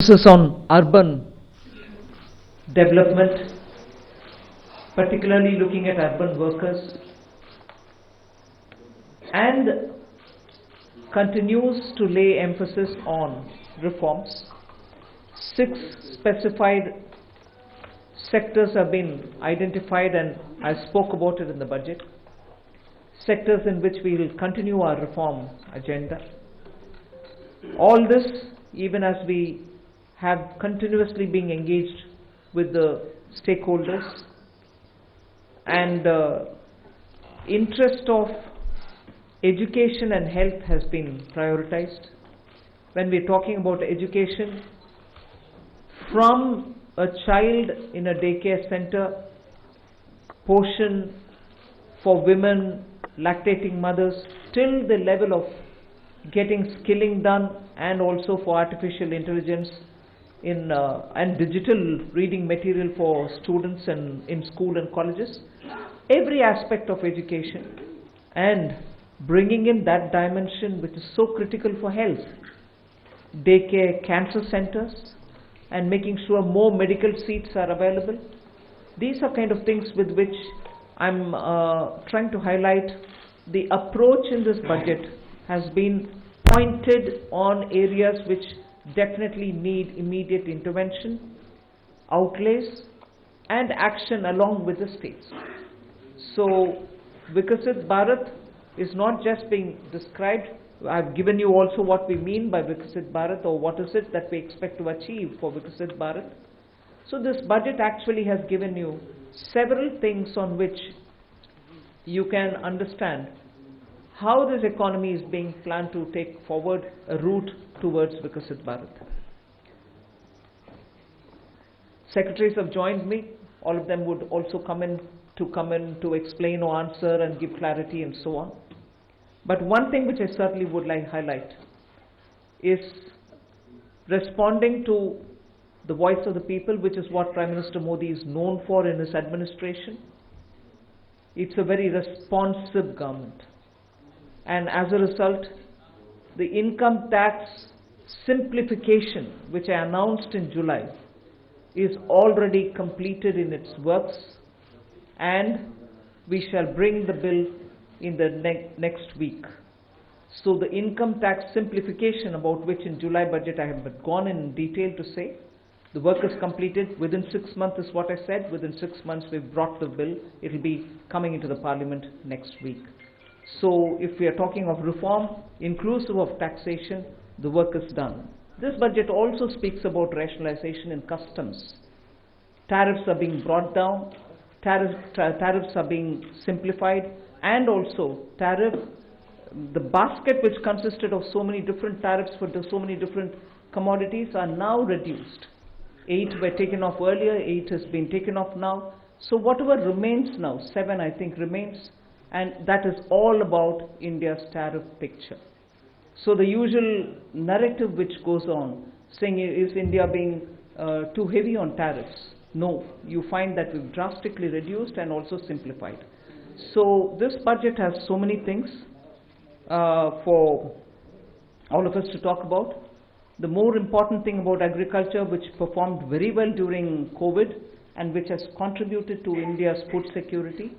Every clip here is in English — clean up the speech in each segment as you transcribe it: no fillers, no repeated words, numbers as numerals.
emphasis on urban development, particularly looking at urban workers, and continues to lay emphasis on reforms. 6 specified sectors have been identified, and I spoke about it in the budget. Sectors in which we will continue our reform agenda. All this, even as we have continuously been engaged with the stakeholders, and interest of education and health has been prioritized. When we're talking about education, from a child in a daycare center, portion for women, lactating mothers, till the level of getting skilling done, and also for artificial intelligence and digital reading material for students and in school and colleges. Every aspect of education, and bringing in that dimension which is so critical for health, daycare, cancer centers, and making sure more medical seats are available. These are kind of things with which I'm trying to highlight. The approach in this budget has been pointed on areas which definitely need immediate intervention, outlays, and action along with the states. So Vikasit Bharat is not just being described. I've given you also what we mean by Vikasit Bharat, or what is it that we expect to achieve for Vikasit Bharat. So this budget actually has given you several things on which you can understand how this economy is being planned to take forward a route towards Vikasit Bharat. Secretaries have joined me. All of them would also come in to explain or answer and give clarity and so on. But one thing which I certainly would like to highlight is responding to the voice of the people, which is what Prime Minister Modi is known for in his administration. It's a very responsive government. And as a result, the income tax simplification, which I announced in July, is already completed in its works, and we shall bring the bill in the next week. So the income tax simplification, about which in July budget I have gone in detail to say, the work is completed within 6 months is what I said. Within 6 months we've brought the bill. It will be coming into the parliament next week. So if we are talking of reform inclusive of taxation, the work is done. This budget also speaks about rationalization in customs. Tariffs are being brought down, tariffs are being simplified, and also the basket which consisted of so many different tariffs for so many different commodities are now reduced. 8 were taken off earlier, 8 has been taken off now. So whatever remains now, 7 I think remains, and that is all about India's tariff picture. So the usual narrative which goes on, saying is India being too heavy on tariffs? No, you find that we've drastically reduced and also simplified. So this budget has so many things for all of us to talk about. The more important thing about agriculture, which performed very well during COVID and which has contributed to India's food security.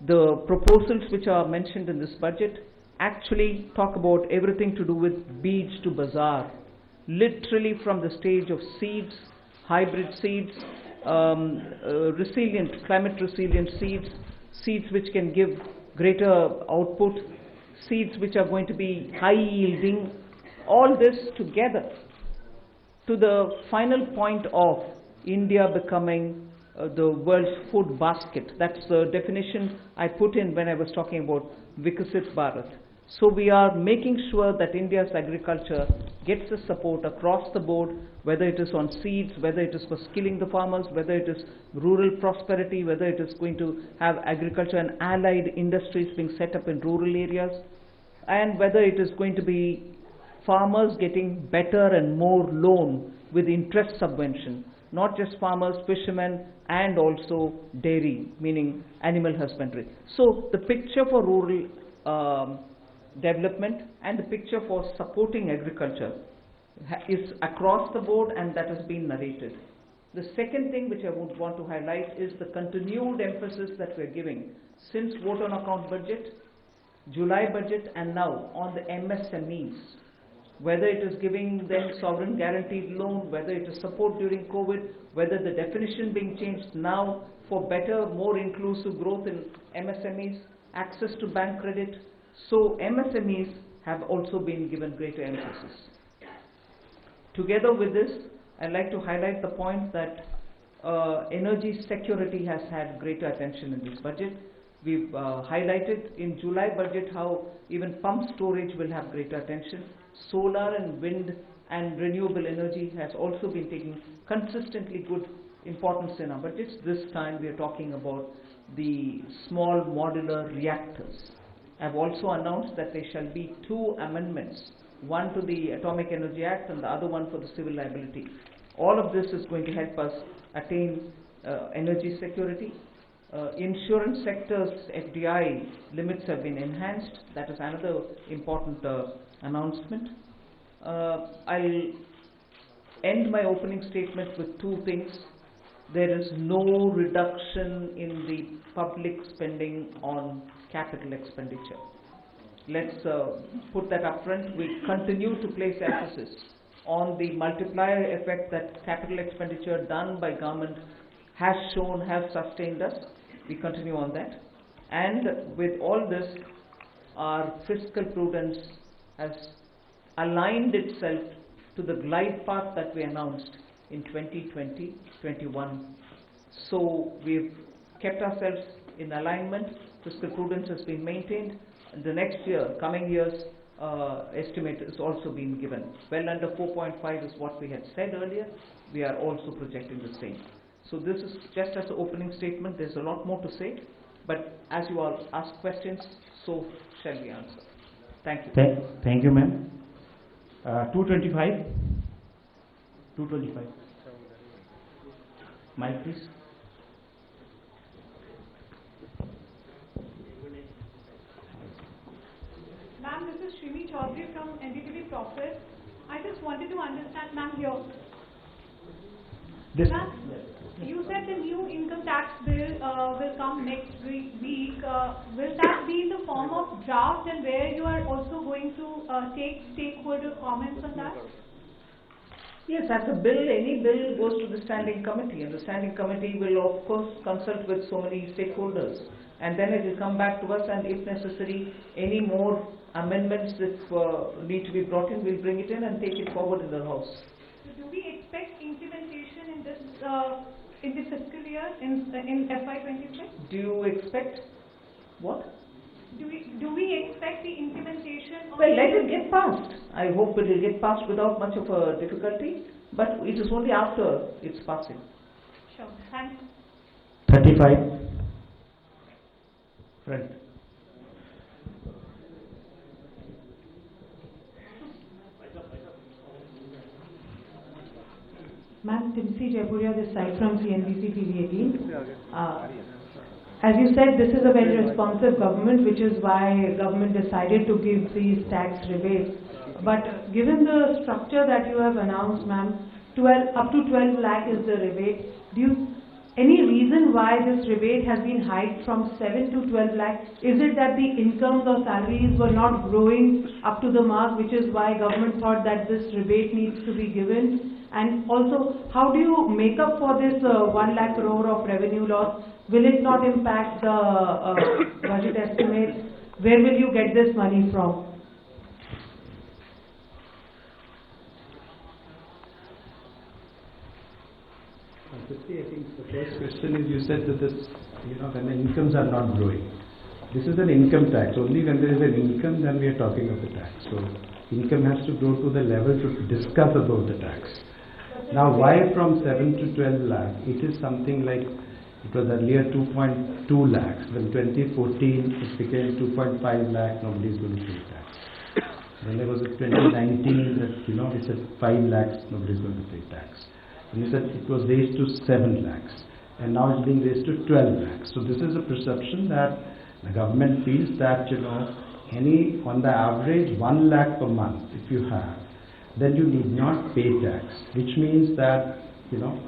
The proposals which are mentioned in this budget actually talk about everything to do with beach to bazaar, literally from the stage of seeds, hybrid seeds, climate resilient seeds, seeds which can give greater output, seeds which are going to be high yielding, all this together to the final point of India becoming the world's food basket. That's the definition I put in when I was talking about Vikasit Bharat. So we are making sure that India's agriculture gets the support across the board, whether it is on seeds, whether it is for skilling the farmers, whether it is rural prosperity, whether it is going to have agriculture and allied industries being set up in rural areas, and whether it is going to be farmers getting better and more loan with interest subvention, not just farmers, fishermen, and also dairy, meaning animal husbandry. So the picture for rural development and the picture for supporting agriculture is across the board, and that has been narrated. The second thing which I would want to highlight is the continued emphasis that we are giving since vote on account budget, July budget, and now on the MSMEs. Whether it is giving them sovereign guaranteed loan, whether it is support during COVID, whether the definition being changed now for better, more inclusive growth in MSMEs, access to bank credit. So MSMEs have also been given greater emphasis. Together with this, I'd like to highlight the point that energy security has had greater attention in this budget. We've highlighted in July budget how even pump storage will have greater attention. Solar and wind and renewable energy has also been taking consistently good importance in our budgets. This time we are talking about the small modular reactors. I've also announced that there shall be 2 amendments, one to the Atomic Energy Act and the other one for the civil liability. All of this is going to help us attain energy security. Insurance sector's FDI limits have been enhanced. That is another important announcement. I'll end my opening statement with 2 things. There is no reduction in the public spending on capital expenditure. Let's put that up front. We continue to place emphasis on the multiplier effect that capital expenditure done by government has shown, has sustained us. We continue on that. And with all this, our fiscal prudence has aligned itself to the glide path that we announced in 2020-21. So we've kept ourselves in alignment. Fiscal prudence has been maintained. The next year, coming years, estimate is also being given. Well under 4.5 is what we had said earlier. We are also projecting the same. So this is just as an opening statement. There's a lot more to say, but as you all ask questions, so shall we answer. Thank you. Thank you, ma'am. 225. 225. Mic, please. Ma'am, this is Shrimi Chaudhary from NDTV Profit. I just wanted to understand, ma'am, here. Ma'am, you said the new income tax bill will come next week. Will that be in the form of draft, and where you are also going to take stakeholder comments on that? Yes, as a bill, any bill goes to the standing committee, and the standing committee will of course consult with so many stakeholders, and then it will come back to us, and if necessary, any more amendments that need to be brought in, we'll bring it in and take it forward in the House. So do we expect implementation in this fiscal year, in FY26? Do you expect what? Do we expect the implementation of... Well, let it get passed. I hope it will get passed without much of a difficulty, but it is only after its passing. Sure, thanks. 35. Front. Ma'am, Timsi Jaipuria, this side from CNBC TV 18. As you said, this is a very responsive government, which is why government decided to give these tax rebates. But given the structure that you have announced, ma'am, up to 12 lakh is the rebate. Any reason why this rebate has been hiked from 7 to 12 lakh? Is it that the incomes or salaries were not growing up to the mark, which is why government thought that this rebate needs to be given? And also, how do you make up for this 1 lakh crore of revenue loss? Will it not impact the budget estimates? Where will you get this money from? I think the first question is, you said that this, when the incomes are not growing. This is an income tax. Only when there is an income, then we are talking of the tax. So income has to grow to the level to discuss about the tax. Now, why from 7 to 12 lakh? It is something like, it was earlier 2.2 lakhs. When 2014 it became 2.5 lakh, nobody is going to pay tax. Then there was a 2019 that, it said 5 lakhs, nobody is going to pay tax. And he said it was raised to 7 lakhs. And now it's being raised to 12 lakhs. So this is a perception that the government feels that, on the average 1 lakh per month, if you have, then you need not pay tax, which means that, you know,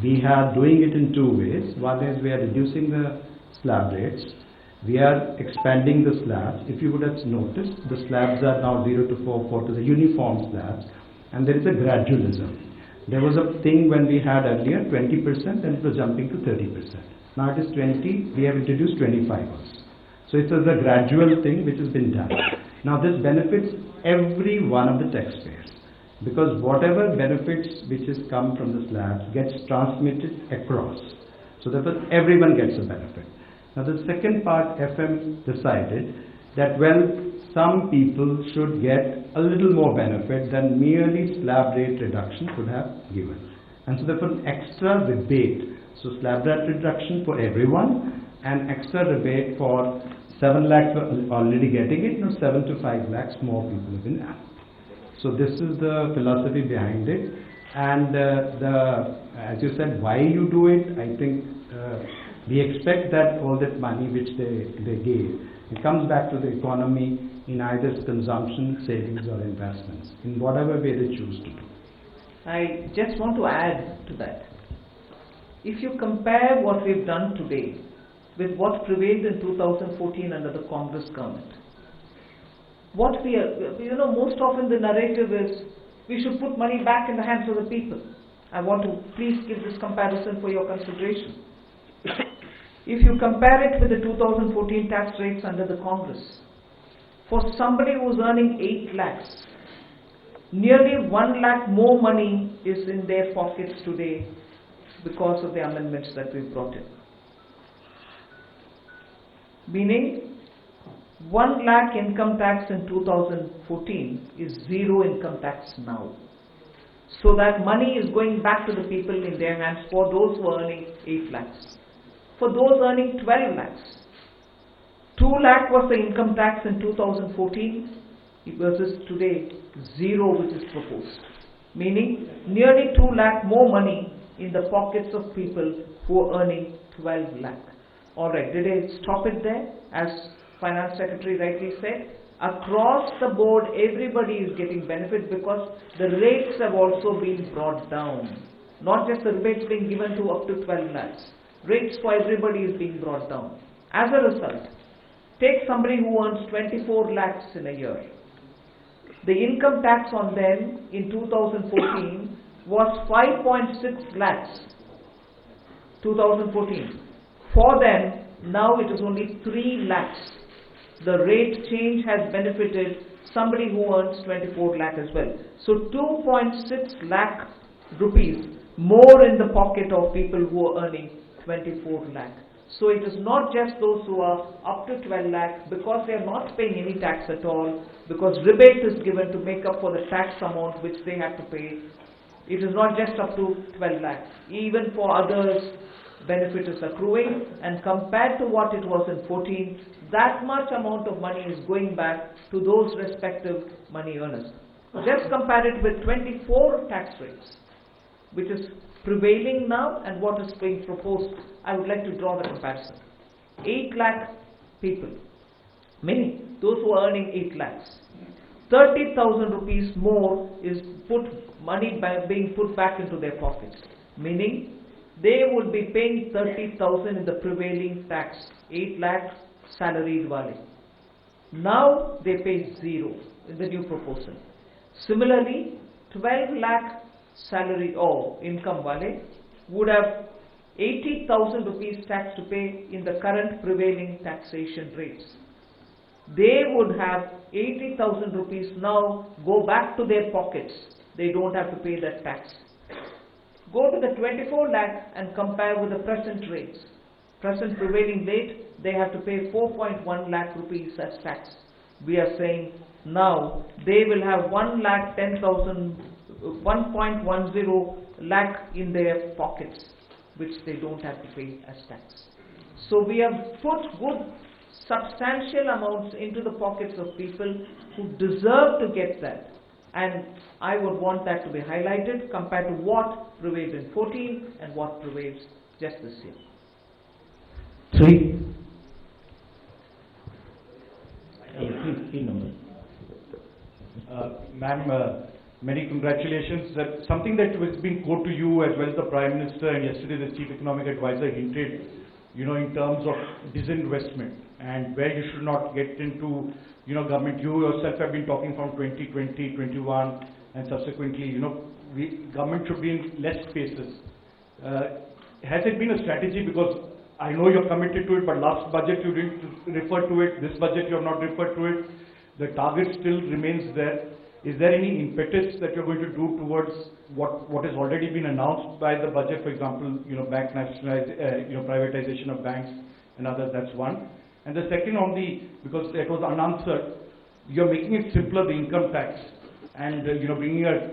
we are doing it in two ways. One is we are reducing the slab rates. We are expanding the slabs. If you would have noticed, the slabs are now 0 to 4 to the uniform slabs, and there is a gradualism. There was a thing when we had earlier 20% and it was jumping to 30%. Now it is 20, we have introduced 25 also. So it is a gradual thing which has been done. Now this benefits every one of the taxpayers, because whatever benefits which has come from the slabs gets transmitted across. So therefore everyone gets a benefit. Now the second part, FM decided that, well, some people should get a little more benefit than merely slab rate reduction could have given. And so therefore extra rebate, so slab rate reduction for everyone and extra rebate for 7 lakhs already getting it, now 7 to 5 lakhs more people have been added. So this is the philosophy behind it. And as you said, why you do it, I think we expect that all that money which they gave, it comes back to the economy in either consumption, savings or investments, in whatever way they choose to do. I just want to add to that. If you compare what we've done today with what prevailed in 2014 under the Congress government, what we are, most often the narrative is we should put money back in the hands of the people. I want to please give this comparison for your consideration. If you compare it with the 2014 tax rates under the Congress, for somebody who's earning 8 lakhs, nearly 1 lakh more money is in their pockets today because of the amendments that we've brought in. Meaning, 1 lakh income tax in 2014 is 0 income tax now. So that money is going back to the people in their hands for those who are earning 8 lakhs. For those earning 12 lakhs, 2 lakh was the income tax in 2014 versus today 0 which is proposed. Meaning nearly 2 lakh more money in the pockets of people who are earning 12 lakh. Alright, did I stop it there? As Finance Secretary rightly said, across the board everybody is getting benefit because the rates have also been brought down. Not just the rebates being given to up to 12 lakhs. Rates for everybody is being brought down. As a result, take somebody who earns 24 lakhs in a year. The income tax on them in 2014 was 5.6 lakhs. 2014. For them, now it is only 3 lakhs. The rate change has benefited somebody who earns 24 lakh as well. So 2.6 lakh rupees more in the pocket of people who are earning 24 lakh. So it is not just those who are up to 12 lakh because they are not paying any tax at all, because rebate is given to make up for the tax amount which they have to pay. It is not just up to 12 lakh. Even for others, benefit is accruing, and compared to what it was in 14, that much amount of money is going back to those respective money earners. Just compare it with 24 tax rates, which is prevailing now and what is being proposed. I would like to draw the comparison. 8 lakh people, many, those who are earning 8 lakhs, 30,000 rupees more is being put back into their pockets, meaning they would be paying 30,000 in the prevailing tax, 8 lakh salaried wale. Now they pay 0 in the new proposal. Similarly, 12 lakh salary or income wale would have 80,000 rupees tax to pay in the current prevailing taxation rates. They would have 80,000 rupees now go back to their pockets. They don't have to pay that tax. Go to the 24 lakh and compare with the present rates. Present prevailing rate, they have to pay 4.1 lakh rupees as tax. We are saying now they will have 1,10,000, 1.10 lakh in their pockets, which they don't have to pay as tax. So we have put good substantial amounts into the pockets of people who deserve to get that. And I would want that to be highlighted compared to what prevailed in 14 and what prevails just this year. 3. Three number. Ma'am, Many congratulations. That something that has been quoted to you as well as the Prime Minister and yesterday the Chief Economic Advisor hinted, in terms of disinvestment and where you should not get into, government. You yourself have been talking from 2020, 21 and subsequently, government should be in less spaces. Has it been a strategy? Because I know you're committed to it, but last budget you didn't refer to it, this budget you have not referred to it. The target still remains there. Is there any impetus that you're going to do towards what has already been announced by the budget, for example, bank privatization of banks and others? That's one. And the second because it was unanswered, you're making it simpler, the income tax, and bringing a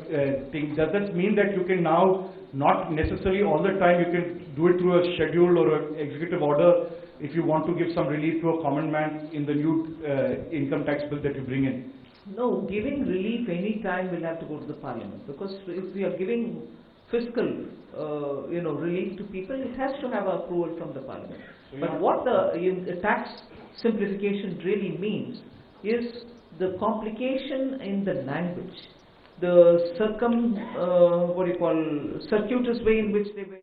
thing. Does that mean that you can now not necessarily all the time you can do it through a schedule or an executive order if you want to give some relief to a common man in the new income tax bill that you bring in? No, giving relief any time will have to go to the Parliament, because if we are giving fiscal, relief to people, it has to have approval from the Parliament. So but what the tax simplification really means is the complication in the language, the circuitous way in which they were